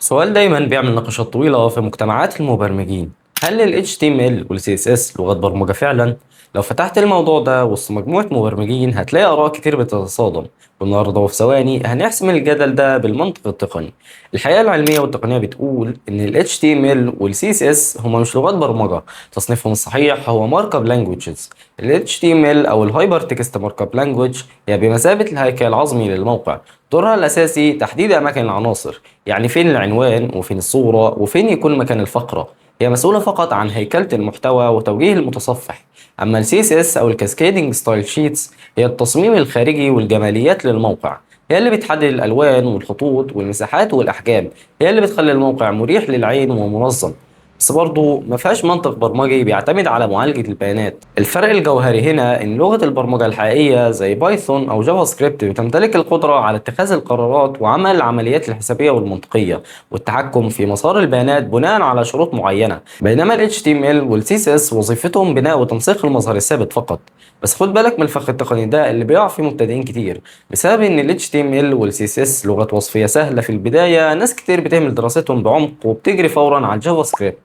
سؤال دايما بيعمل نقاشات طويلة في مجتمعات المبرمجين. هل ال HTML وال CSS لغات برمجة فعلا؟ لو فتحت الموضوع ده وسط مجموعة مبرمجين هتلاقي آراء كتير بتتصادم، والنهاردة وفي ثواني هنحسم الجدل ده بالمنطق التقني. الحقيقة العلمية والتقنية بتقول إن ال HTML وال CSS هما مش لغات برمجة، تصنيفهم الصحيح هو Markup Languages. ال HTML أو ال Hypertext Markup Language هي بمثابة الهيكل العظمي للموقع، دورها الأساسي تحديد أماكن العناصر، يعني فين العنوان وفين الصورة وفين يكون مكان الفقرة. هي مسؤولة فقط عن هيكلة المحتوى وتوجيه المتصفح. أما ال CSS أو ال Cascading Style Sheets هي التصميم الخارجي والجماليات للموقع، هي اللي بتحدد الألوان والخطوط والمساحات والأحجام، هي اللي بتخلي الموقع مريح للعين ومنظم. بس برضه ما فيهاش منطق برمجي بيعتمد على معالجة البيانات. الفرق الجوهري هنا إن لغة البرمجة الحقيقية زي بايثون أو جافا سكريبت بتمتلك القدرة على اتخاذ القرارات وعمل العمليات الحسابية والمنطقية والتحكم في مسار البيانات بناء على شروط معينة، بينما ال HTML وال CSS وظيفتهم بناء وتنسيق المظهر الثابت فقط. بس خد بالك من الفخ التقني ده اللي بيقع فيه مبتدئين كتير، بسبب ان ال HTML وال CSS لغات وصفية سهلة في البداية. ناس كتير بتهمل دراستهم بعمق وبتجري فورا على الجافا سكريبت،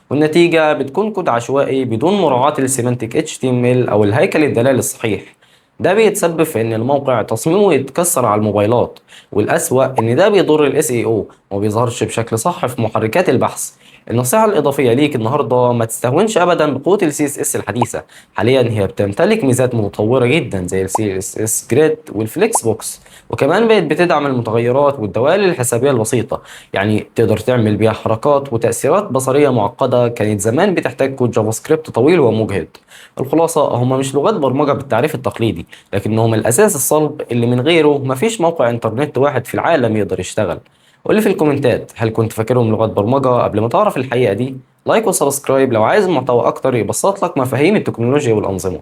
والنتيجة بتكون كود عشوائي بدون مراعاة للسيمانتك HTML أو الهيكل الدلالي الصحيح. ده بيتسبب في إن الموقع تصميمه يتكسر على الموبايلات، والأسوأ إن ده بيضر ال SEO وما بيظهرش بشكل صح في محركات البحث. النصيحة الإضافية ليك النهاردة ما تستهونش أبدا بقوة ال CSS الحديثة. حاليا هي بتمتلك ميزات متطورة جدا زي ال CSS Grid والفليكس بوكس، وكمان بقت بتدعم المتغيرات والدوال الحسابية البسيطة، يعني تقدر تعمل بيها حركات وتأثيرات بصرية معقدة كانت زمان بتحتاج كود جافا سكريبت طويل ومجهد. الخلاصة هما مش لغات برمجة بالتعريف التقليدي، لكنهم الأساس الصلب اللي من غيره مفيش موقع إنترنت واحد في العالم يقدر يشتغل. قولي في الكومنتات، هل كنت فاكرهم لغات برمجة قبل ما تعرف الحقيقة دي؟ لايك وسبسكرايب لو عايز محتوى أكتر يبسط لك مفاهيم التكنولوجيا والأنظمة.